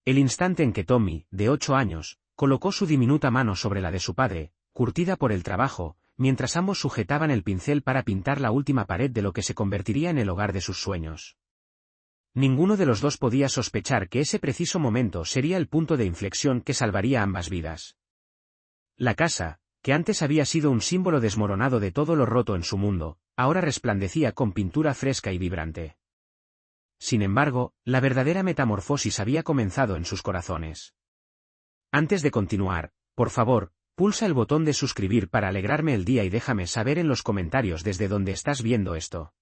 el instante en que Tommy, de 8 años, colocó su diminuta mano sobre la de su padre, curtida por el trabajo, mientras ambos sujetaban el pincel para pintar la última pared de lo que se convertiría en el hogar de sus sueños. Ninguno de los dos podía sospechar que ese preciso momento sería el punto de inflexión que salvaría ambas vidas. La casa, que antes había sido un símbolo desmoronado de todo lo roto en su mundo, ahora resplandecía con pintura fresca y vibrante. Sin embargo, la verdadera metamorfosis había comenzado en sus corazones. Antes de continuar, por favor, pulsa el botón de suscribir para alegrarme el día y déjame saber en los comentarios desde dónde estás viendo esto.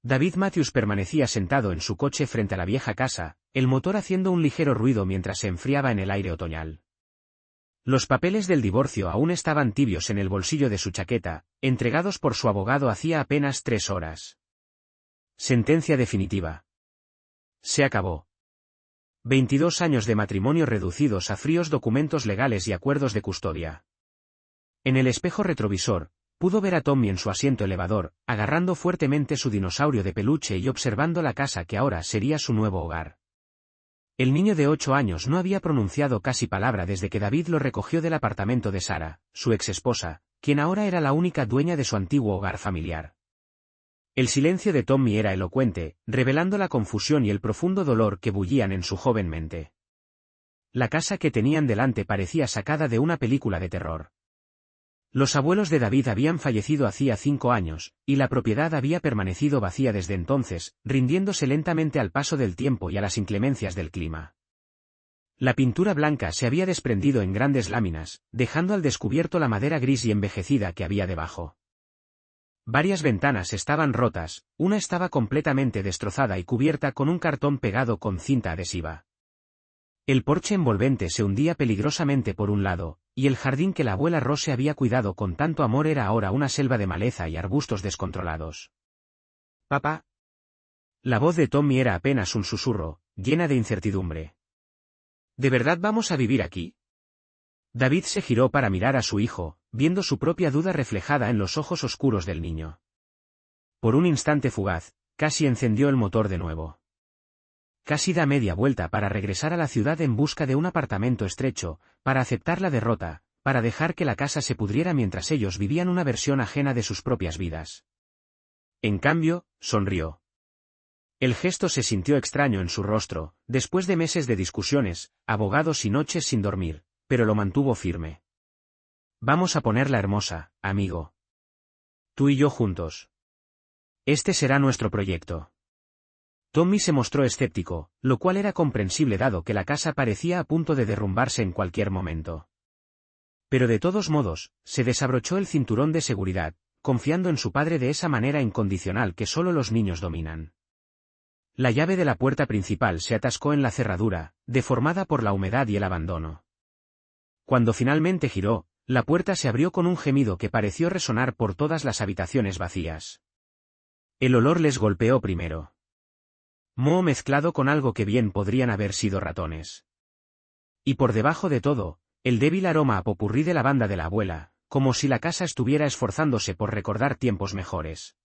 David Matthews permanecía sentado en su coche frente a la vieja casa, el motor haciendo un ligero ruido mientras se enfriaba en el aire otoñal. Los papeles del divorcio aún estaban tibios en el bolsillo de su chaqueta, entregados por su abogado hacía apenas 3 horas. Sentencia definitiva. Se acabó. 22 años de matrimonio reducidos a fríos documentos legales y acuerdos de custodia. En el espejo retrovisor, pudo ver a Tommy en su asiento elevador, agarrando fuertemente su dinosaurio de peluche y observando la casa que ahora sería su nuevo hogar. El niño de 8 años no había pronunciado casi palabra desde que David lo recogió del apartamento de Sarah, su exesposa, quien ahora era la única dueña de su antiguo hogar familiar. El silencio de Tommy era elocuente, revelando la confusión y el profundo dolor que bullían en su joven mente. La casa que tenían delante parecía sacada de una película de terror. Los abuelos de David habían fallecido hacía 5 años, y la propiedad había permanecido vacía desde entonces, rindiéndose lentamente al paso del tiempo y a las inclemencias del clima. La pintura blanca se había desprendido en grandes láminas, dejando al descubierto la madera gris y envejecida que había debajo. Varias ventanas estaban rotas, una estaba completamente destrozada y cubierta con un cartón pegado con cinta adhesiva. El porche envolvente se hundía peligrosamente por un lado, y el jardín que la abuela Rose había cuidado con tanto amor era ahora una selva de maleza y arbustos descontrolados. «Papá». La voz de Tommy era apenas un susurro, llena de incertidumbre. «¿De verdad vamos a vivir aquí?». David se giró para mirar a su hijo, viendo su propia duda reflejada en los ojos oscuros del niño. Por un instante fugaz, casi encendió el motor de nuevo. Casi da media vuelta para regresar a la ciudad en busca de un apartamento estrecho, para aceptar la derrota, para dejar que la casa se pudriera mientras ellos vivían una versión ajena de sus propias vidas. En cambio, sonrió. El gesto se sintió extraño en su rostro, después de meses de discusiones, abogados y noches sin dormir, pero lo mantuvo firme. «Vamos a ponerla hermosa, amigo. Tú y yo juntos. Este será nuestro proyecto». Tommy se mostró escéptico, lo cual era comprensible dado que la casa parecía a punto de derrumbarse en cualquier momento. Pero de todos modos, se desabrochó el cinturón de seguridad, confiando en su padre de esa manera incondicional que solo los niños dominan. La llave de la puerta principal se atascó en la cerradura, deformada por la humedad y el abandono. Cuando finalmente giró, la puerta se abrió con un gemido que pareció resonar por todas las habitaciones vacías. El olor les golpeó primero. Moho mezclado con algo que bien podrían haber sido ratones. Y por debajo de todo, el débil aroma a popurrí de la banda de la abuela, como si la casa estuviera esforzándose por recordar tiempos mejores.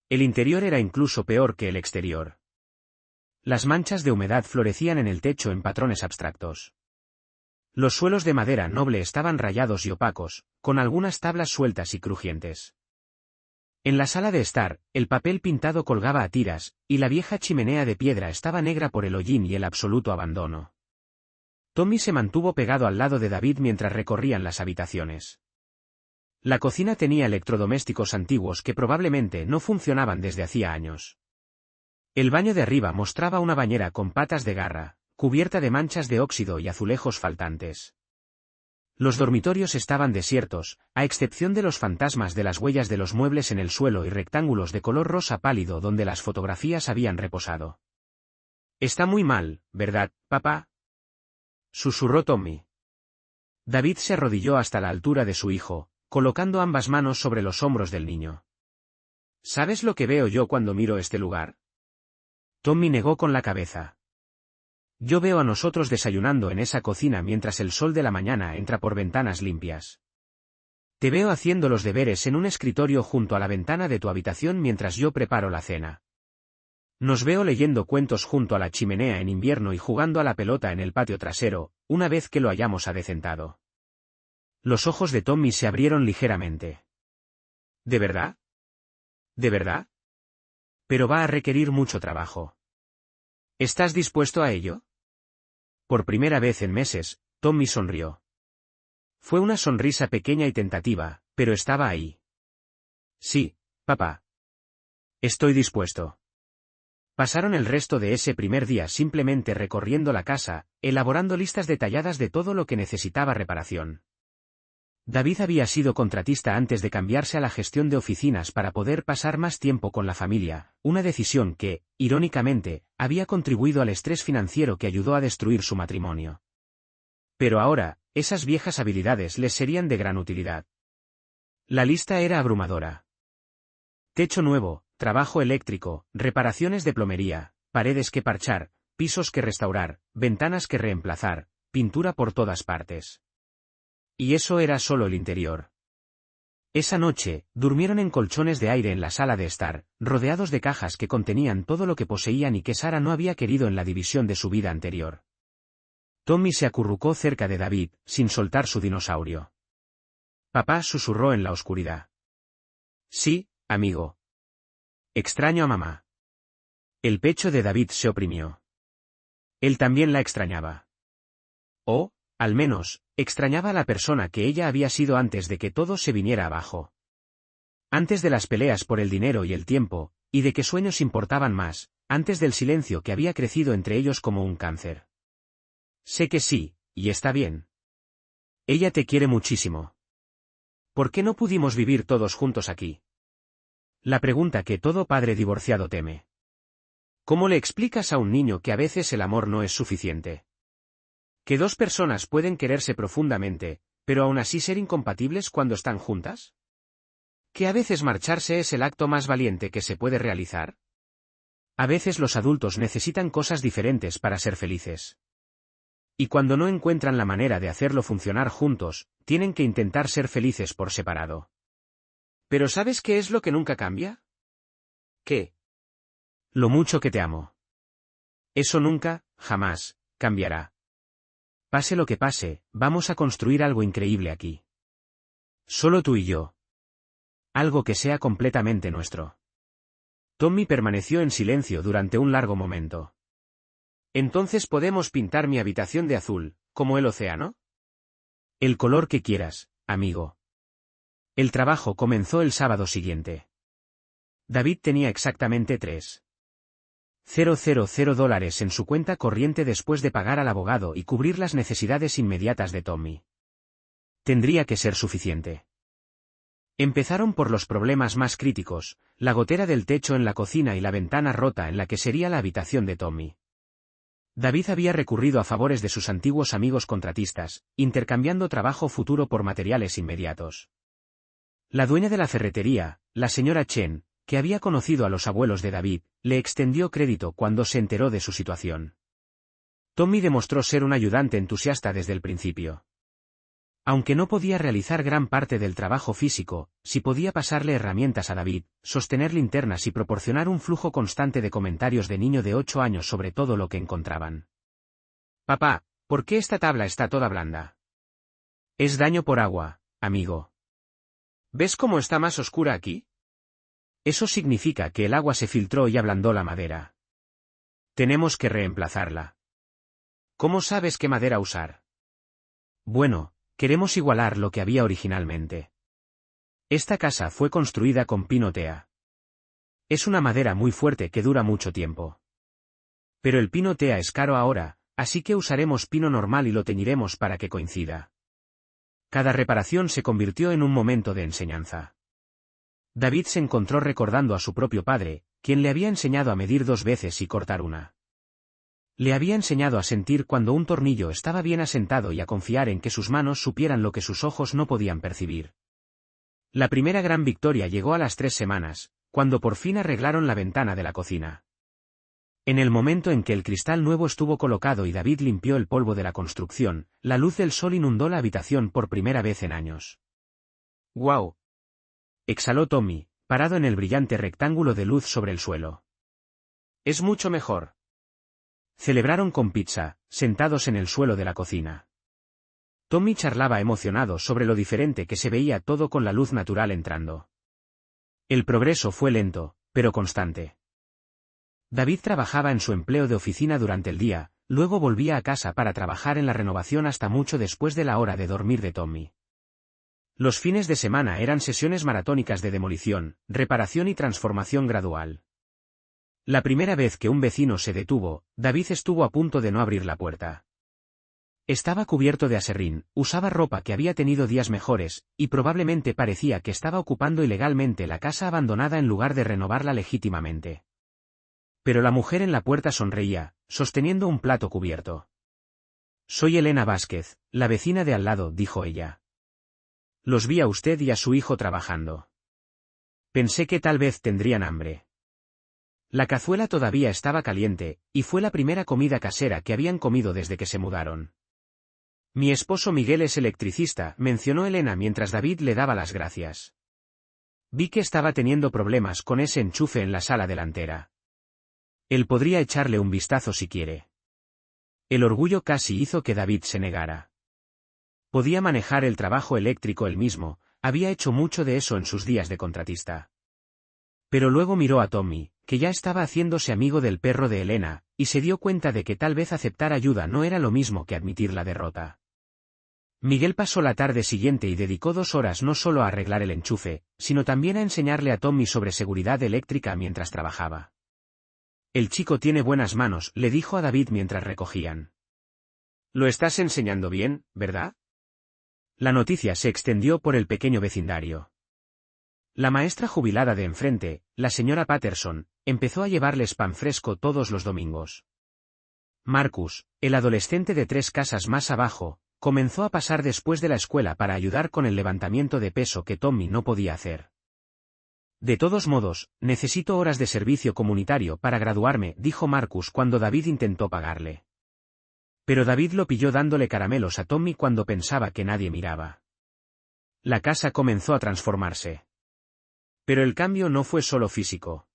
El interior era incluso peor que el exterior. Las manchas de humedad florecían en el techo en patrones abstractos. Los suelos de madera noble estaban rayados y opacos, con algunas tablas sueltas y crujientes. En la sala de estar, el papel pintado colgaba a tiras, y la vieja chimenea de piedra estaba negra por el hollín y el absoluto abandono. Tommy se mantuvo pegado al lado de David mientras recorrían las habitaciones. La cocina tenía electrodomésticos antiguos que probablemente no funcionaban desde hacía años. El baño de arriba mostraba una bañera con patas de garra, cubierta de manchas de óxido y azulejos faltantes. Los dormitorios estaban desiertos, a excepción de los fantasmas de las huellas de los muebles en el suelo y rectángulos de color rosa pálido donde las fotografías habían reposado. «Está muy mal, ¿verdad, papá?», susurró Tommy. David se arrodilló hasta la altura de su hijo, colocando ambas manos sobre los hombros del niño. «¿Sabes lo que veo yo cuando miro este lugar?». Tommy negó con la cabeza. «Yo veo a nosotros desayunando en esa cocina mientras el sol de la mañana entra por ventanas limpias. Te veo haciendo los deberes en un escritorio junto a la ventana de tu habitación mientras yo preparo la cena. Nos veo leyendo cuentos junto a la chimenea en invierno y jugando a la pelota en el patio trasero, una vez que lo hayamos adecentado. Los ojos de Tommy se abrieron ligeramente. ¿De verdad? ¿De verdad? Pero va a requerir mucho trabajo. ¿Estás dispuesto a ello? Por primera vez en meses, Tommy sonrió. Fue una sonrisa pequeña y tentativa, pero estaba ahí. Sí, papá. Estoy dispuesto. Pasaron el resto de ese primer día simplemente recorriendo la casa, elaborando listas detalladas de todo lo que necesitaba reparación. David había sido contratista antes de cambiarse a la gestión de oficinas para poder pasar más tiempo con la familia, una decisión que, irónicamente, había contribuido al estrés financiero que ayudó a destruir su matrimonio. Pero ahora, esas viejas habilidades les serían de gran utilidad. La lista era abrumadora. Techo nuevo, trabajo eléctrico, reparaciones de plomería, paredes que parchar, pisos que restaurar, ventanas que reemplazar, pintura por todas partes. Y eso era solo el interior. Esa noche, durmieron en colchones de aire en la sala de estar, rodeados de cajas que contenían todo lo que poseían y que Sara no había querido en la división de su vida anterior. Tommy se acurrucó cerca de David, sin soltar su dinosaurio. Papá susurró en la oscuridad. Sí, amigo. Extraño a mamá. El pecho de David se oprimió. Él también la extrañaba. O, al menos, extrañaba a la persona que ella había sido antes de que todo se viniera abajo. Antes de las peleas por el dinero y el tiempo, y de que sueños importaban más, antes del silencio que había crecido entre ellos como un cáncer. Sé que sí, y está bien. Ella te quiere muchísimo. ¿Por qué no pudimos vivir todos juntos aquí? La pregunta que todo padre divorciado teme. ¿Cómo le explicas a un niño que a veces el amor no es suficiente? ¿Que dos personas pueden quererse profundamente, pero aún así ser incompatibles cuando están juntas? ¿Que a veces marcharse es el acto más valiente que se puede realizar? A veces los adultos necesitan cosas diferentes para ser felices. Y cuando no encuentran la manera de hacerlo funcionar juntos, tienen que intentar ser felices por separado. ¿Pero sabes qué es lo que nunca cambia? ¿Qué? Lo mucho que te amo. Eso nunca, jamás, cambiará. Pase lo que pase, vamos a construir algo increíble aquí. Solo tú y yo. Algo que sea completamente nuestro. Tommy permaneció en silencio durante un largo momento. ¿Entonces podemos pintar mi habitación de azul, como el océano? El color que quieras, amigo. El trabajo comenzó el sábado siguiente. David tenía exactamente $3,000 en su cuenta corriente después de pagar al abogado y cubrir las necesidades inmediatas de Tommy. Tendría que ser suficiente. Empezaron por los problemas más críticos, la gotera del techo en la cocina y la ventana rota en la que sería la habitación de Tommy. David había recurrido a favores de sus antiguos amigos contratistas, intercambiando trabajo futuro por materiales inmediatos. La dueña de la ferretería, la señora Chen, que había conocido a los abuelos de David, le extendió crédito cuando se enteró de su situación. Tommy demostró ser un ayudante entusiasta desde el principio. Aunque no podía realizar gran parte del trabajo físico, sí podía pasarle herramientas a David, sostener linternas y proporcionar un flujo constante de comentarios de niño de 8 años sobre todo lo que encontraban. Papá, ¿por qué esta tabla está toda blanda? Es daño por agua, amigo. ¿Ves cómo está más oscura aquí? Eso significa que el agua se filtró y ablandó la madera. Tenemos que reemplazarla. ¿Cómo sabes qué madera usar? Bueno, queremos igualar lo que había originalmente. Esta casa fue construida con pino tea. Es una madera muy fuerte que dura mucho tiempo. Pero el pino tea es caro ahora, así que usaremos pino normal y lo teñiremos para que coincida. Cada reparación se convirtió en un momento de enseñanza. David se encontró recordando a su propio padre, quien le había enseñado a medir 2 veces y cortar una. Le había enseñado a sentir cuando un tornillo estaba bien asentado y a confiar en que sus manos supieran lo que sus ojos no podían percibir. La primera gran victoria llegó a las 3 semanas, cuando por fin arreglaron la ventana de la cocina. En el momento en que el cristal nuevo estuvo colocado y David limpió el polvo de la construcción, la luz del sol inundó la habitación por primera vez en años. ¡Guau! Exhaló Tommy, parado en el brillante rectángulo de luz sobre el suelo. Es mucho mejor. Celebraron con pizza, sentados en el suelo de la cocina. Tommy charlaba emocionado sobre lo diferente que se veía todo con la luz natural entrando. El progreso fue lento, pero constante. David trabajaba en su empleo de oficina durante el día, luego volvía a casa para trabajar en la renovación hasta mucho después de la hora de dormir de Tommy. Los fines de semana eran sesiones maratónicas de demolición, reparación y transformación gradual. La primera vez que un vecino se detuvo, David estuvo a punto de no abrir la puerta. Estaba cubierto de aserrín, usaba ropa que había tenido días mejores, y probablemente parecía que estaba ocupando ilegalmente la casa abandonada en lugar de renovarla legítimamente. Pero la mujer en la puerta sonreía, sosteniendo un plato cubierto. «Soy Elena Vázquez, la vecina de al lado», dijo ella. «Los vi a usted y a su hijo trabajando. Pensé que tal vez tendrían hambre». La cazuela todavía estaba caliente, y fue la primera comida casera que habían comido desde que se mudaron. «Mi esposo Miguel es electricista», mencionó Elena mientras David le daba las gracias. «Vi que estaba teniendo problemas con ese enchufe en la sala delantera. Él podría echarle un vistazo si quiere». El orgullo casi hizo que David se negara. Podía manejar el trabajo eléctrico él mismo, había hecho mucho de eso en sus días de contratista. Pero luego miró a Tommy, que ya estaba haciéndose amigo del perro de Elena, y se dio cuenta de que tal vez aceptar ayuda no era lo mismo que admitir la derrota. Miguel pasó la tarde siguiente y dedicó 2 horas no solo a arreglar el enchufe, sino también a enseñarle a Tommy sobre seguridad eléctrica mientras trabajaba. «El chico tiene buenas manos», le dijo a David mientras recogían. «Lo estás enseñando bien, ¿verdad?». La noticia se extendió por el pequeño vecindario. La maestra jubilada de enfrente, la señora Patterson, empezó a llevarles pan fresco todos los domingos. Marcus, el adolescente de 3 casas más abajo, comenzó a pasar después de la escuela para ayudar con el levantamiento de peso que Tommy no podía hacer. «De todos modos, necesito horas de servicio comunitario para graduarme», dijo Marcus cuando David intentó pagarle. Pero David lo pilló dándole caramelos a Tommy cuando pensaba que nadie miraba. La casa comenzó a transformarse. Pero el cambio no fue solo físico.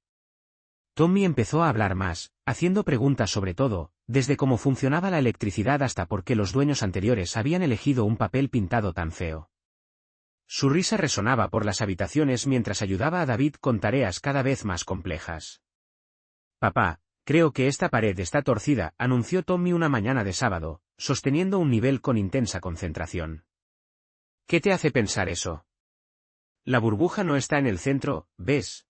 Tommy empezó a hablar más, haciendo preguntas sobre todo, desde cómo funcionaba la electricidad hasta por qué los dueños anteriores habían elegido un papel pintado tan feo. Su risa resonaba por las habitaciones mientras ayudaba a David con tareas cada vez más complejas. «Papá, creo que esta pared está torcida», anunció Tommy una mañana de sábado, sosteniendo un nivel con intensa concentración. «¿Qué te hace pensar eso? La burbuja no está en el centro, ¿ves?».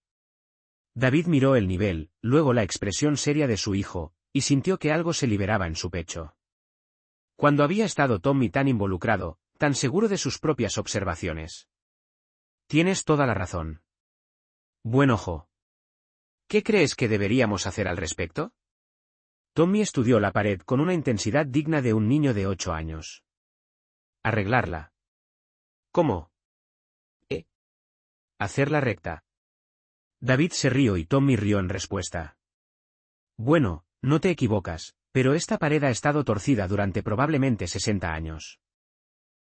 David miró el nivel, luego la expresión seria de su hijo, y sintió que algo se liberaba en su pecho. ¿Cuándo había estado Tommy tan involucrado, tan seguro de sus propias observaciones? «Tienes toda la razón. Buen ojo. ¿Qué crees que deberíamos hacer al respecto?». Tommy estudió la pared con una intensidad digna de un niño de 8 años. «Arreglarla». «¿Cómo?». «Hacerla recta». David se rió y Tommy rió en respuesta. «Bueno, no te equivocas, pero esta pared ha estado torcida durante probablemente 60 años.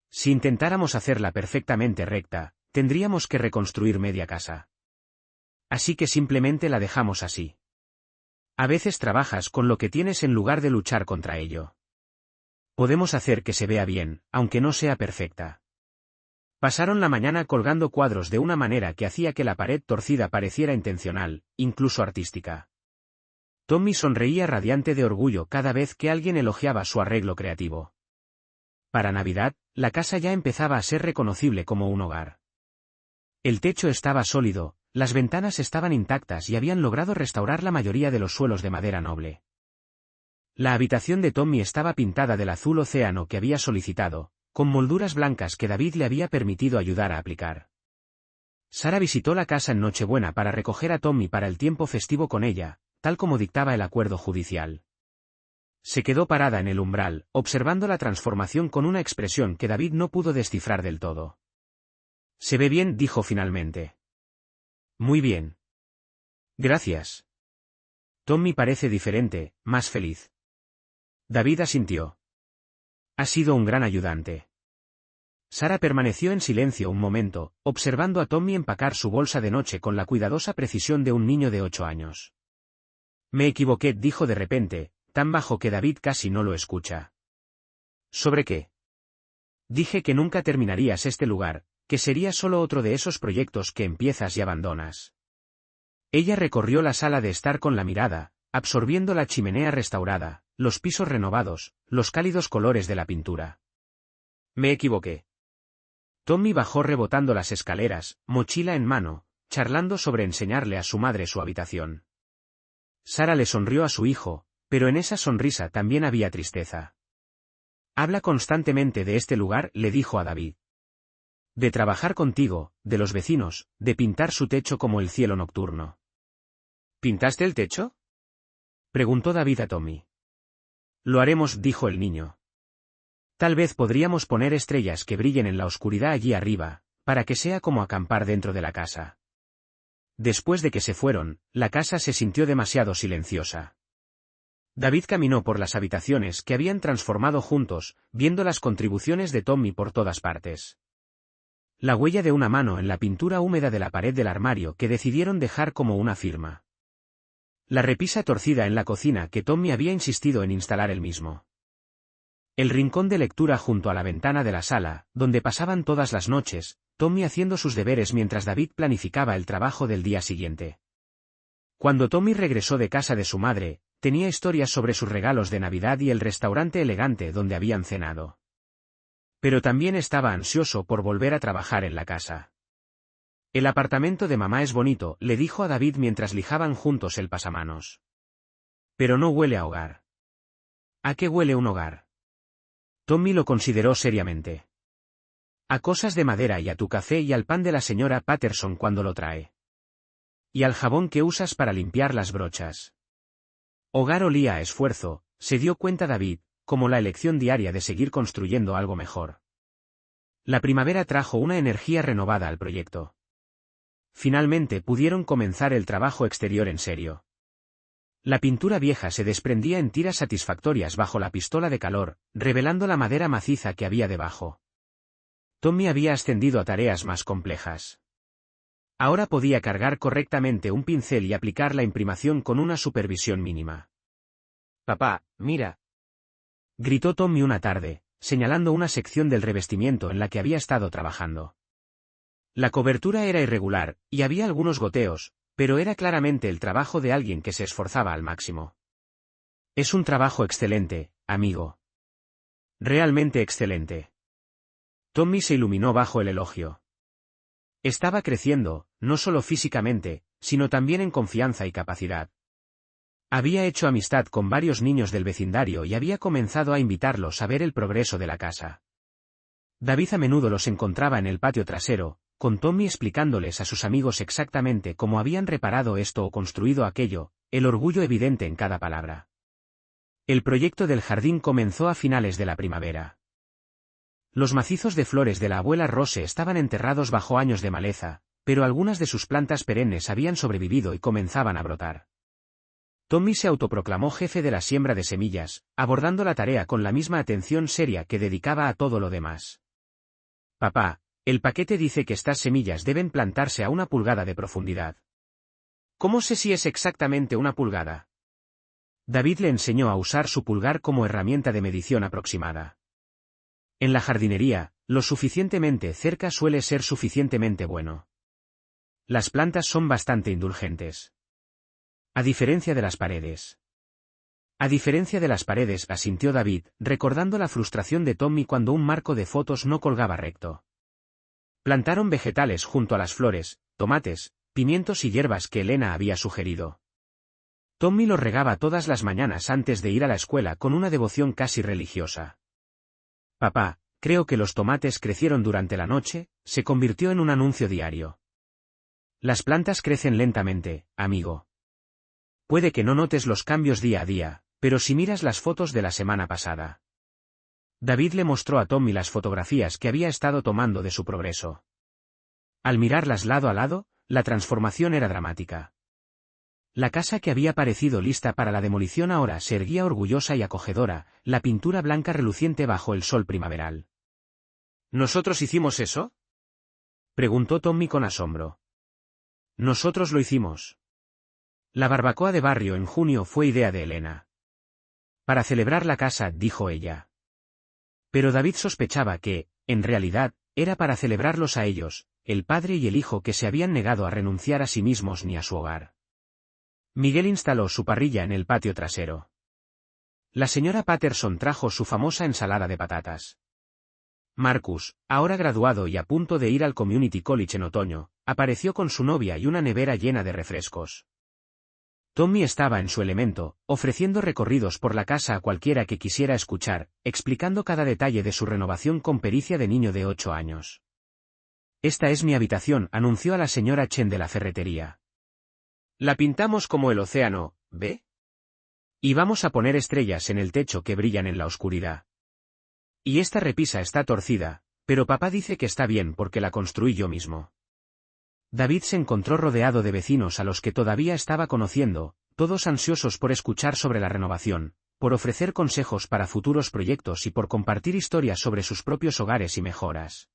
Si intentáramos hacerla perfectamente recta, tendríamos que reconstruir media casa. Así que simplemente la dejamos así. A veces trabajas con lo que tienes en lugar de luchar contra ello. Podemos hacer que se vea bien, aunque no sea perfecta». Pasaron la mañana colgando cuadros de una manera que hacía que la pared torcida pareciera intencional, incluso artística. Tommy sonreía radiante de orgullo cada vez que alguien elogiaba su arreglo creativo. Para Navidad, la casa ya empezaba a ser reconocible como un hogar. El techo estaba sólido, las ventanas estaban intactas y habían logrado restaurar la mayoría de los suelos de madera noble. La habitación de Tommy estaba pintada del azul océano que había solicitado, con molduras blancas que David le había permitido ayudar a aplicar. Sara visitó la casa en Nochebuena para recoger a Tommy para el tiempo festivo con ella, tal como dictaba el acuerdo judicial. Se quedó parada en el umbral, observando la transformación con una expresión que David no pudo descifrar del todo. «Se ve bien», dijo finalmente. «Muy bien. Gracias. Tommy parece diferente, más feliz». David asintió. «Ha sido un gran ayudante». Sara permaneció en silencio un momento, observando a Tommy empacar su bolsa de noche con la cuidadosa precisión de un niño de 8 años. Me equivoqué, dijo de repente, tan bajo que David casi no lo escucha. ¿Sobre qué? Dije que nunca terminarías este lugar, que sería solo otro de esos proyectos que empiezas y abandonas. Ella recorrió la sala de estar con la mirada, absorbiendo la chimenea restaurada, los pisos renovados, los cálidos colores de la pintura. Me equivoqué. Tommy bajó rebotando las escaleras, mochila en mano, charlando sobre enseñarle a su madre su habitación. Sara le sonrió a su hijo, pero en esa sonrisa también había tristeza. Habla constantemente de este lugar, le dijo a David. De trabajar contigo, de los vecinos, de pintar su techo como el cielo nocturno. ¿Pintaste el techo? Preguntó David a Tommy. Lo haremos, dijo el niño. Tal vez podríamos poner estrellas que brillen en la oscuridad allí arriba, para que sea como acampar dentro de la casa. Después de que se fueron, la casa se sintió demasiado silenciosa. David caminó por las habitaciones que habían transformado juntos, viendo las contribuciones de Tommy por todas partes. La huella de una mano en la pintura húmeda de la pared del armario que decidieron dejar como una firma. La repisa torcida en la cocina que Tommy había insistido en instalar él mismo. El rincón de lectura junto a la ventana de la sala, donde pasaban todas las noches, Tommy haciendo sus deberes mientras David planificaba el trabajo del día siguiente. Cuando Tommy regresó de casa de su madre, tenía historias sobre sus regalos de Navidad y el restaurante elegante donde habían cenado. Pero también estaba ansioso por volver a trabajar en la casa. El apartamento de mamá es bonito, le dijo a David mientras lijaban juntos el pasamanos. Pero no huele a hogar. ¿A qué huele un hogar? Tommy lo consideró seriamente. A cosas de madera y a tu café y al pan de la señora Patterson cuando lo trae. Y al jabón que usas para limpiar las brochas. Hogar olía a esfuerzo, se dio cuenta David, como la elección diaria de seguir construyendo algo mejor. La primavera trajo una energía renovada al proyecto. Finalmente pudieron comenzar el trabajo exterior en serio. La pintura vieja se desprendía en tiras satisfactorias bajo la pistola de calor, revelando la madera maciza que había debajo. Tommy había ascendido a tareas más complejas. Ahora podía cargar correctamente un pincel y aplicar la imprimación con una supervisión mínima. «Papá, mira», gritó Tommy una tarde, señalando una sección del revestimiento en la que había estado trabajando. La cobertura era irregular, y había algunos goteos, pero era claramente el trabajo de alguien que se esforzaba al máximo. Es un trabajo excelente, amigo. Realmente excelente. Tommy se iluminó bajo el elogio. Estaba creciendo, no solo físicamente, sino también en confianza y capacidad. Había hecho amistad con varios niños del vecindario y había comenzado a invitarlos a ver el progreso de la casa. David a menudo los encontraba en el patio trasero, con Tommy explicándoles a sus amigos exactamente cómo habían reparado esto o construido aquello, el orgullo evidente en cada palabra. El proyecto del jardín comenzó a finales de la primavera. Los macizos de flores de la abuela Rose estaban enterrados bajo años de maleza, pero algunas de sus plantas perennes habían sobrevivido y comenzaban a brotar. Tommy se autoproclamó jefe de la siembra de semillas, abordando la tarea con la misma atención seria que dedicaba a todo lo demás. Papá, el paquete dice que estas semillas deben plantarse a 1 pulgada de profundidad. ¿Cómo sé si es exactamente 1 pulgada? David le enseñó a usar su pulgar como herramienta de medición aproximada. En la jardinería, lo suficientemente cerca suele ser suficientemente bueno. Las plantas son bastante indulgentes. A diferencia de las paredes. A diferencia de las paredes, asintió David, recordando la frustración de Tommy cuando un marco de fotos no colgaba recto. Plantaron vegetales junto a las flores, tomates, pimientos y hierbas que Elena había sugerido. Tommy los regaba todas las mañanas antes de ir a la escuela con una devoción casi religiosa. Papá, creo que los tomates crecieron durante la noche, se convirtió en un anuncio diario. Las plantas crecen lentamente, amigo. Puede que no notes los cambios día a día, pero si miras las fotos de la semana pasada. David le mostró a Tommy las fotografías que había estado tomando de su progreso. Al mirarlas lado a lado, la transformación era dramática. La casa que había parecido lista para la demolición ahora se erguía orgullosa y acogedora, la pintura blanca reluciente bajo el sol primaveral. ¿Nosotros hicimos eso?, preguntó Tommy con asombro. Nosotros lo hicimos. La barbacoa de barrio en junio fue idea de Elena. Para celebrar la casa, dijo ella. Pero David sospechaba que, en realidad, era para celebrarlos a ellos, el padre y el hijo que se habían negado a renunciar a sí mismos ni a su hogar. Miguel instaló su parrilla en el patio trasero. La señora Patterson trajo su famosa ensalada de patatas. Marcus, ahora graduado y a punto de ir al Community College en otoño, apareció con su novia y una nevera llena de refrescos. Tommy estaba en su elemento, ofreciendo recorridos por la casa a cualquiera que quisiera escuchar, explicando cada detalle de su renovación con pericia de niño de 8 años. «Esta es mi habitación», anunció a la señora Chen de la ferretería. «La pintamos como el océano, ¿ve? Y vamos a poner estrellas en el techo que brillan en la oscuridad. Y esta repisa está torcida, pero papá dice que está bien porque la construí yo mismo». David se encontró rodeado de vecinos a los que todavía estaba conociendo, todos ansiosos por escuchar sobre la renovación, por ofrecer consejos para futuros proyectos y por compartir historias sobre sus propios hogares y mejoras.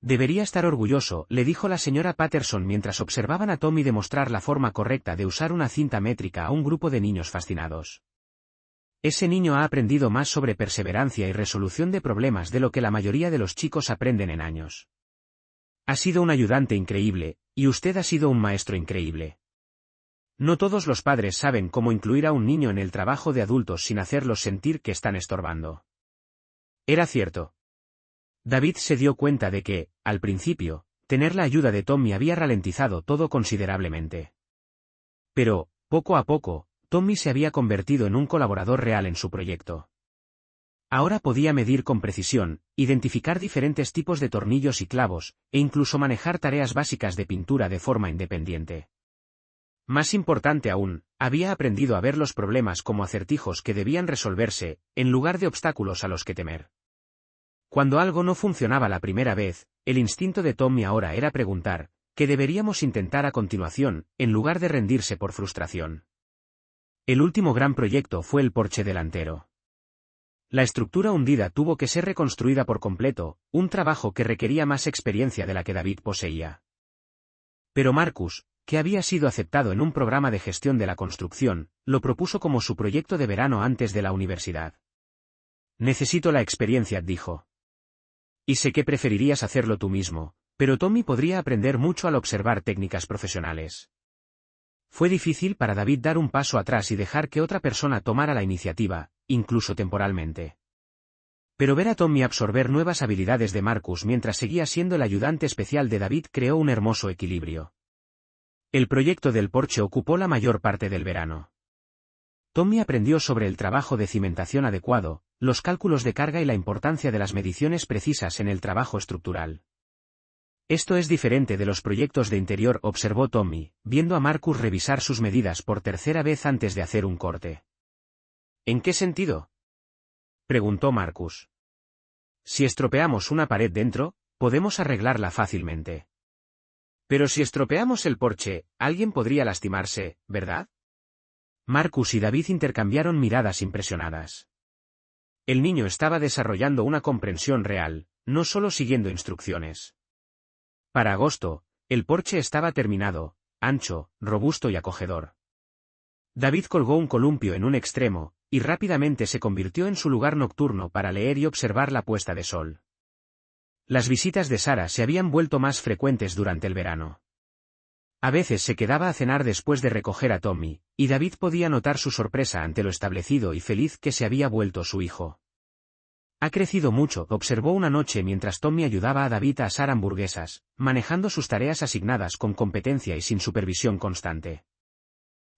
«Debería estar orgulloso», le dijo la señora Patterson mientras observaban a Tommy demostrar la forma correcta de usar una cinta métrica a un grupo de niños fascinados. «Ese niño ha aprendido más sobre perseverancia y resolución de problemas de lo que la mayoría de los chicos aprenden en años. Ha sido un ayudante increíble, y usted ha sido un maestro increíble. No todos los padres saben cómo incluir a un niño en el trabajo de adultos sin hacerlos sentir que están estorbando». Era cierto. David se dio cuenta de que, al principio, tener la ayuda de Tommy había ralentizado todo considerablemente. Pero, poco a poco, Tommy se había convertido en un colaborador real en su proyecto. Ahora podía medir con precisión, identificar diferentes tipos de tornillos y clavos, e incluso manejar tareas básicas de pintura de forma independiente. Más importante aún, había aprendido a ver los problemas como acertijos que debían resolverse, en lugar de obstáculos a los que temer. Cuando algo no funcionaba la primera vez, el instinto de Tommy ahora era preguntar, ¿qué deberíamos intentar a continuación, en lugar de rendirse por frustración? El último gran proyecto fue el porche delantero. La estructura hundida tuvo que ser reconstruida por completo, un trabajo que requería más experiencia de la que David poseía. Pero Marcus, que había sido aceptado en un programa de gestión de la construcción, lo propuso como su proyecto de verano antes de la universidad. «Necesito la experiencia», dijo. «Y sé que preferirías hacerlo tú mismo, pero Tommy podría aprender mucho al observar técnicas profesionales». Fue difícil para David dar un paso atrás y dejar que otra persona tomara la iniciativa, incluso temporalmente. Pero ver a Tommy absorber nuevas habilidades de Marcus mientras seguía siendo el ayudante especial de David creó un hermoso equilibrio. El proyecto del porche ocupó la mayor parte del verano. Tommy aprendió sobre el trabajo de cimentación adecuado, los cálculos de carga y la importancia de las mediciones precisas en el trabajo estructural. «Esto es diferente de los proyectos de interior», observó Tommy, viendo a Marcus revisar sus medidas por tercera vez antes de hacer un corte. «¿En qué sentido?», preguntó Marcus. «Si estropeamos una pared dentro, podemos arreglarla fácilmente. Pero si estropeamos el porche, alguien podría lastimarse, ¿verdad?». Marcus y David intercambiaron miradas impresionadas. El niño estaba desarrollando una comprensión real, no solo siguiendo instrucciones. Para agosto, el porche estaba terminado, ancho, robusto y acogedor. David colgó un columpio en un extremo, y rápidamente se convirtió en su lugar nocturno para leer y observar la puesta de sol. Las visitas de Sara se habían vuelto más frecuentes durante el verano. A veces se quedaba a cenar después de recoger a Tommy, y David podía notar su sorpresa ante lo establecido y feliz que se había vuelto su hijo. «Ha crecido mucho», observó una noche mientras Tommy ayudaba a David a asar hamburguesas, manejando sus tareas asignadas con competencia y sin supervisión constante.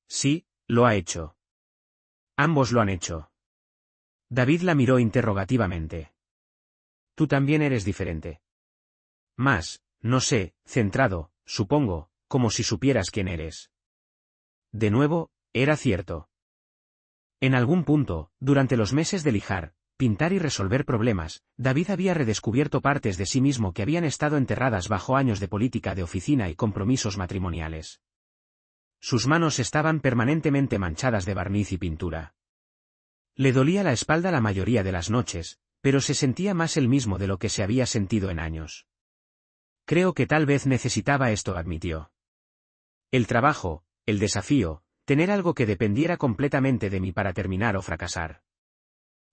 «Sí, lo ha hecho. Ambos lo han hecho». David la miró interrogativamente. «Tú también eres diferente. Más, no sé, centrado, supongo, como si supieras quién eres». De nuevo, era cierto. En algún punto, durante los meses de lijar, pintar y resolver problemas, David había redescubierto partes de sí mismo que habían estado enterradas bajo años de política de oficina y compromisos matrimoniales. Sus manos estaban permanentemente manchadas de barniz y pintura. Le dolía la espalda la mayoría de las noches, pero se sentía más él mismo de lo que se había sentido en años. «Creo que tal vez necesitaba esto», admitió. «El trabajo, el desafío, tener algo que dependiera completamente de mí para terminar o fracasar.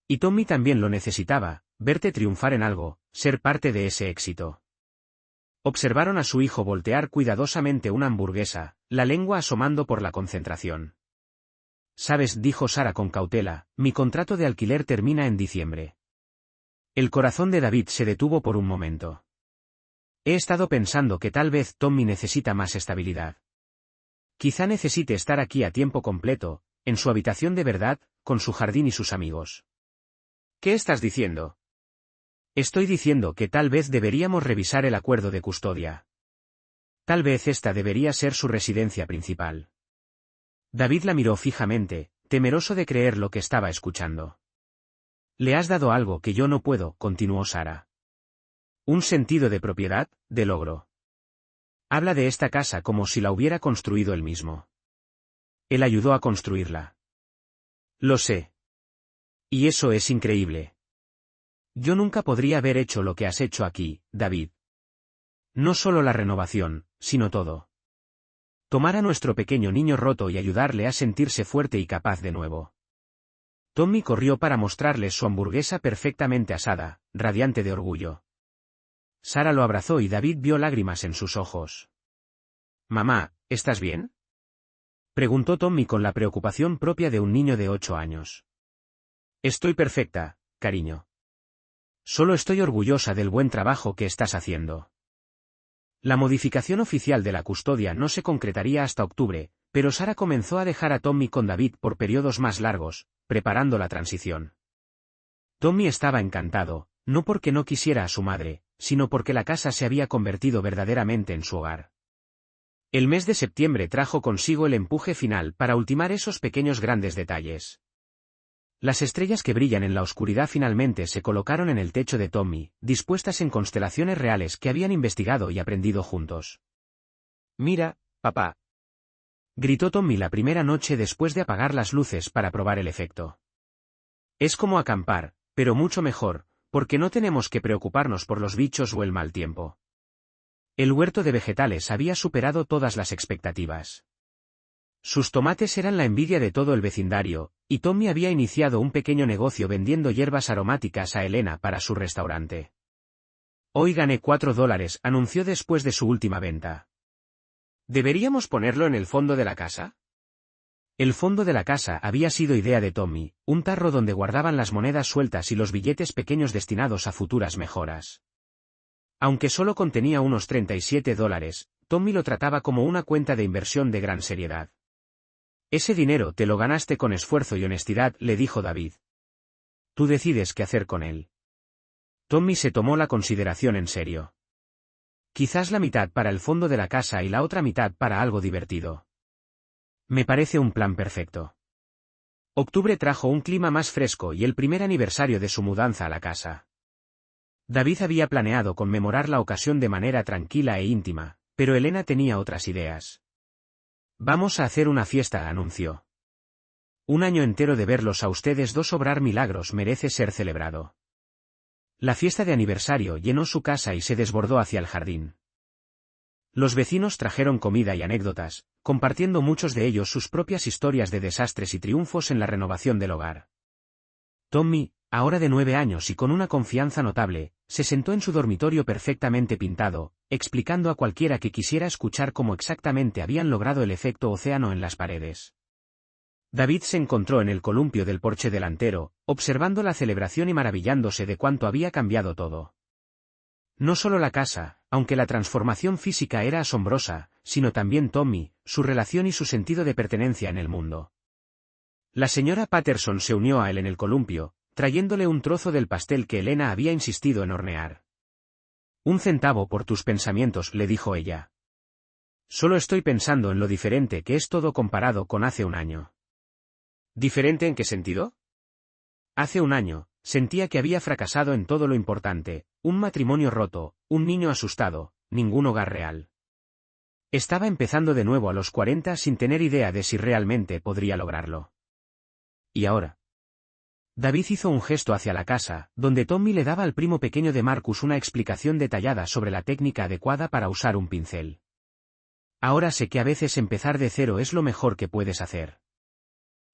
Y Tommy también lo necesitaba, verte triunfar en algo, ser parte de ese éxito. Observaron a su hijo voltear cuidadosamente una hamburguesa, la lengua asomando por la concentración. «Sabes», dijo Sara con cautela, «mi contrato de alquiler termina en diciembre». El corazón de David se detuvo por un momento. He estado pensando que tal vez Tommy necesita más estabilidad. Quizá necesite estar aquí a tiempo completo, en su habitación de verdad, con su jardín y sus amigos. ¿Qué estás diciendo? Estoy diciendo que tal vez deberíamos revisar el acuerdo de custodia. Tal vez esta debería ser su residencia principal. David la miró fijamente, temeroso de creer lo que estaba escuchando. Le has dado algo que yo no puedo, continuó Sara. Un sentido de propiedad, de logro. Habla de esta casa como si la hubiera construido él mismo. Él ayudó a construirla. Lo sé. Y eso es increíble. Yo nunca podría haber hecho lo que has hecho aquí, David. No solo la renovación, sino todo. Tomar a nuestro pequeño niño roto y ayudarle a sentirse fuerte y capaz de nuevo. Tommy corrió para mostrarles su hamburguesa perfectamente asada, radiante de orgullo. Sara lo abrazó y David vio lágrimas en sus ojos. «Mamá, ¿estás bien?», preguntó Tommy con la preocupación propia de un niño de 8 años. «Estoy perfecta, cariño. Solo estoy orgullosa del buen trabajo que estás haciendo». La modificación oficial de la custodia no se concretaría hasta octubre, pero Sara comenzó a dejar a Tommy con David por periodos más largos, preparando la transición. Tommy estaba encantado, no porque no quisiera a su madre, sino porque la casa se había convertido verdaderamente en su hogar. El mes de septiembre trajo consigo el empuje final para ultimar esos pequeños grandes detalles. Las estrellas que brillan en la oscuridad finalmente se colocaron en el techo de Tommy, dispuestas en constelaciones reales que habían investigado y aprendido juntos. «Mira, papá», gritó Tommy la primera noche después de apagar las luces para probar el efecto. «Es como acampar, pero mucho mejor, porque no tenemos que preocuparnos por los bichos o el mal tiempo». El huerto de vegetales había superado todas las expectativas. Sus tomates eran la envidia de todo el vecindario, y Tommy había iniciado un pequeño negocio vendiendo hierbas aromáticas a Elena para su restaurante. «Hoy gané $4», anunció después de su última venta. «¿Deberíamos ponerlo en el fondo de la casa?». El fondo de la casa había sido idea de Tommy, un tarro donde guardaban las monedas sueltas y los billetes pequeños destinados a futuras mejoras. Aunque solo contenía unos $37, Tommy lo trataba como una cuenta de inversión de gran seriedad. «Ese dinero te lo ganaste con esfuerzo y honestidad», le dijo David. «Tú decides qué hacer con él». Tommy se tomó la consideración en serio. «Quizás la mitad para el fondo de la casa y la otra mitad para algo divertido». «Me parece un plan perfecto». Octubre trajo un clima más fresco y el primer aniversario de su mudanza a la casa. David había planeado conmemorar la ocasión de manera tranquila e íntima, pero Elena tenía otras ideas. «Vamos a hacer una fiesta», anunció. «Un año entero de verlos a ustedes dos obrar milagros merece ser celebrado». La fiesta de aniversario llenó su casa y se desbordó hacia el jardín. Los vecinos trajeron comida y anécdotas, compartiendo muchos de ellos sus propias historias de desastres y triunfos en la renovación del hogar. Tommy, ahora de 9 años y con una confianza notable, se sentó en su dormitorio perfectamente pintado, explicando a cualquiera que quisiera escuchar cómo exactamente habían logrado el efecto océano en las paredes. David se encontró en el columpio del porche delantero, observando la celebración y maravillándose de cuánto había cambiado todo. No solo la casa, aunque la transformación física era asombrosa, sino también Tommy, su relación y su sentido de pertenencia en el mundo. La señora Patterson se unió a él en el columpio, trayéndole un trozo del pastel que Elena había insistido en hornear. «Un centavo por tus pensamientos», le dijo ella. «Solo estoy pensando en lo diferente que es todo comparado con hace un año». «¿Diferente en qué sentido?». «Hace un año, sentía que había fracasado en todo lo importante, un matrimonio roto, un niño asustado, ningún hogar real. Estaba empezando de nuevo a los 40 sin tener idea de si realmente podría lograrlo. Y ahora». David hizo un gesto hacia la casa, donde Tommy le daba al primo pequeño de Marcus una explicación detallada sobre la técnica adecuada para usar un pincel. Ahora sé que a veces empezar de cero es lo mejor que puedes hacer.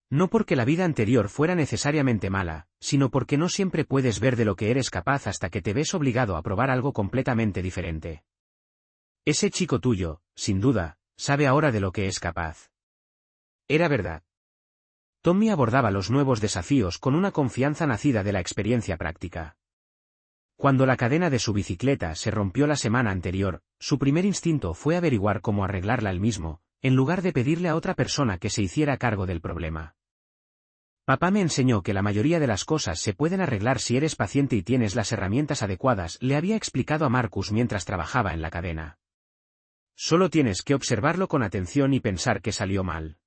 No porque la vida anterior fuera necesariamente mala, sino porque no siempre puedes ver de lo que eres capaz hasta que te ves obligado a probar algo completamente diferente. Ese chico tuyo, sin duda, sabe ahora de lo que es capaz. Era verdad. Tommy abordaba los nuevos desafíos con una confianza nacida de la experiencia práctica. Cuando la cadena de su bicicleta se rompió la semana anterior, su primer instinto fue averiguar cómo arreglarla él mismo, en lugar de pedirle a otra persona que se hiciera cargo del problema. Papá me enseñó que la mayoría de las cosas se pueden arreglar si eres paciente y tienes las herramientas adecuadas, le había explicado a Marcus mientras trabajaba en la cadena. Solo tienes que observarlo con atención y pensar que salió mal.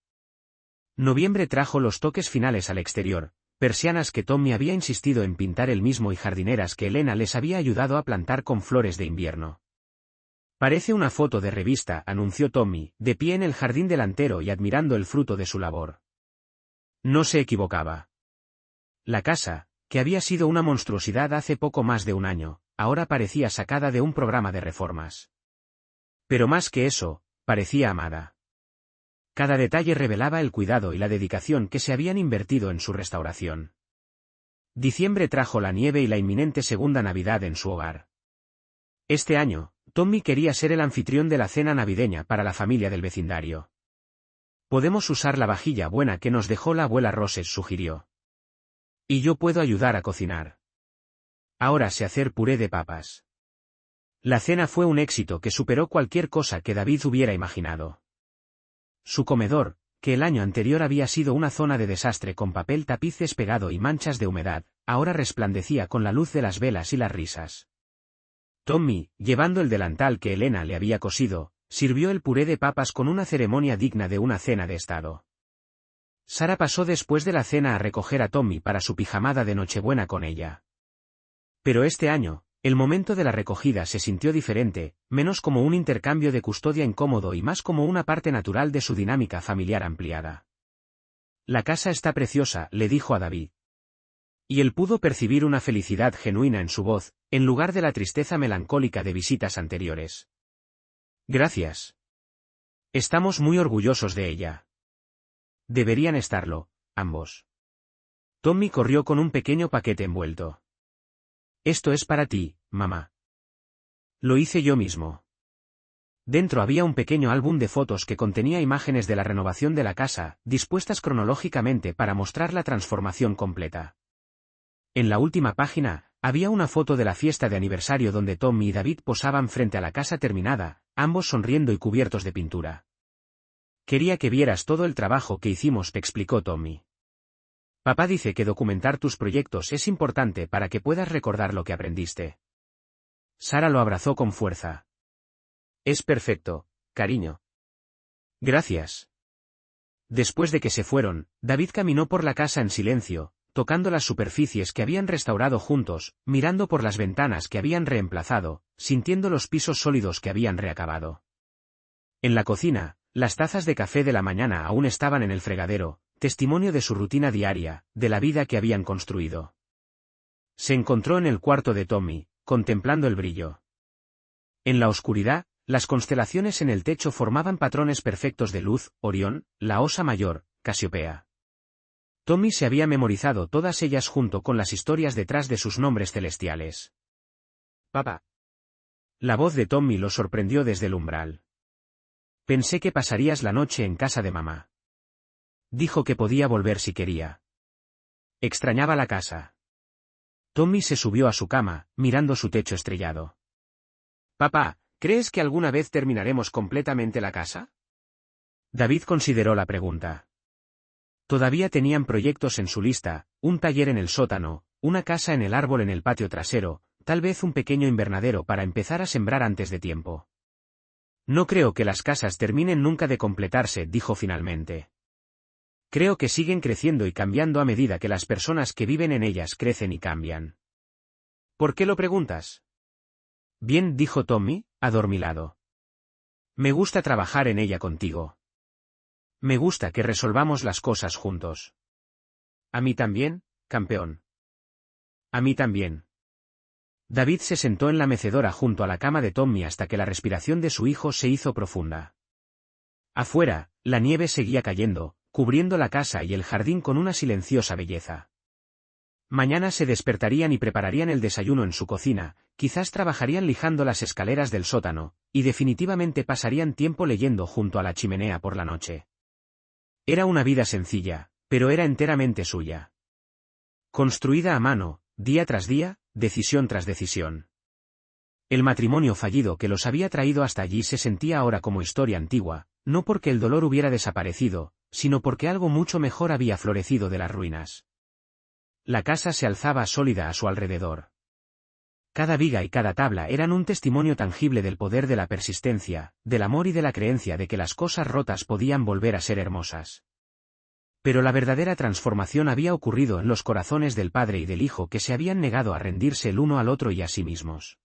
Noviembre trajo los toques finales al exterior, persianas que Tommy había insistido en pintar él mismo y jardineras que Elena les había ayudado a plantar con flores de invierno. Parece una foto de revista, anunció Tommy, de pie en el jardín delantero y admirando el fruto de su labor. No se equivocaba. La casa, que había sido una monstruosidad hace poco más de un año, ahora parecía sacada de un programa de reformas. Pero más que eso, parecía amada. Cada detalle revelaba el cuidado y la dedicación que se habían invertido en su restauración. Diciembre trajo la nieve y la inminente segunda Navidad en su hogar. Este año, Tommy quería ser el anfitrión de la cena navideña para la familia del vecindario. Podemos usar la vajilla buena que nos dejó la abuela Roses, sugirió. Y yo puedo ayudar a cocinar. Ahora sé hacer puré de papas. La cena fue un éxito que superó cualquier cosa que David hubiera imaginado. Su comedor, que el año anterior había sido una zona de desastre con papel tapiz despegado y manchas de humedad, ahora resplandecía con la luz de las velas y las risas. Tommy, llevando el delantal que Elena le había cosido, sirvió el puré de papas con una ceremonia digna de una cena de estado. Sara pasó después de la cena a recoger a Tommy para su pijamada de Nochebuena con ella. Pero este año, el momento de la recogida se sintió diferente, menos como un intercambio de custodia incómodo y más como una parte natural de su dinámica familiar ampliada. La casa está preciosa, le dijo a David. Y él pudo percibir una felicidad genuina en su voz, en lugar de la tristeza melancólica de visitas anteriores. Gracias. Estamos muy orgullosos de ella. Deberían estarlo, ambos. Tommy corrió con un pequeño paquete envuelto. Esto es para ti, mamá. Lo hice yo mismo. Dentro había un pequeño álbum de fotos que contenía imágenes de la renovación de la casa, dispuestas cronológicamente para mostrar la transformación completa. En la última página, había una foto de la fiesta de aniversario donde Tommy y David posaban frente a la casa terminada, ambos sonriendo y cubiertos de pintura. Quería que vieras todo el trabajo que hicimos, te explicó Tommy. Papá dice que documentar tus proyectos es importante para que puedas recordar lo que aprendiste. Sara lo abrazó con fuerza. Es perfecto, cariño. Gracias. Después de que se fueron, David caminó por la casa en silencio, tocando las superficies que habían restaurado juntos, mirando por las ventanas que habían reemplazado, sintiendo los pisos sólidos que habían reacabado. En la cocina, las tazas de café de la mañana aún estaban en el fregadero, testimonio de su rutina diaria, de la vida que habían construido. Se encontró en el cuarto de Tommy, contemplando el brillo. En la oscuridad, las constelaciones en el techo formaban patrones perfectos de luz: Orión, la Osa Mayor, Casiopea. Tommy se había memorizado todas ellas junto con las historias detrás de sus nombres celestiales. Papá. La voz de Tommy lo sorprendió desde el umbral. Pensé que pasarías la noche en casa de mamá. Dijo que podía volver si quería. Extrañaba la casa. Tommy se subió a su cama, mirando su techo estrellado. Papá, ¿crees que alguna vez terminaremos completamente la casa? David consideró la pregunta. Todavía tenían proyectos en su lista: un taller en el sótano, una casa en el árbol en el patio trasero, tal vez un pequeño invernadero para empezar a sembrar antes de tiempo. No creo que las casas terminen nunca de completarse, dijo finalmente. Creo que siguen creciendo y cambiando a medida que las personas que viven en ellas crecen y cambian. ¿Por qué lo preguntas? Bien, dijo Tommy, adormilado. Me gusta trabajar en ella contigo. Me gusta que resolvamos las cosas juntos. A mí también, campeón. A mí también. David se sentó en la mecedora junto a la cama de Tommy hasta que la respiración de su hijo se hizo profunda. Afuera, la nieve seguía cayendo, cubriendo la casa y el jardín con una silenciosa belleza. Mañana se despertarían y prepararían el desayuno en su cocina, quizás trabajarían lijando las escaleras del sótano, y definitivamente pasarían tiempo leyendo junto a la chimenea por la noche. Era una vida sencilla, pero era enteramente suya. Construida a mano, día tras día, decisión tras decisión. El matrimonio fallido que los había traído hasta allí se sentía ahora como historia antigua, no porque el dolor hubiera desaparecido, sino porque algo mucho mejor había florecido de las ruinas. La casa se alzaba sólida a su alrededor. Cada viga y cada tabla eran un testimonio tangible del poder de la persistencia, del amor y de la creencia de que las cosas rotas podían volver a ser hermosas. Pero la verdadera transformación había ocurrido en los corazones del padre y del hijo que se habían negado a rendirse el uno al otro y a sí mismos.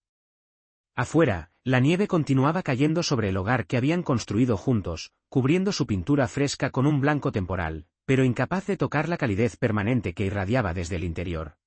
Afuera, la nieve continuaba cayendo sobre el hogar que habían construido juntos, cubriendo su pintura fresca con un blanco temporal, pero incapaz de tocar la calidez permanente que irradiaba desde el interior.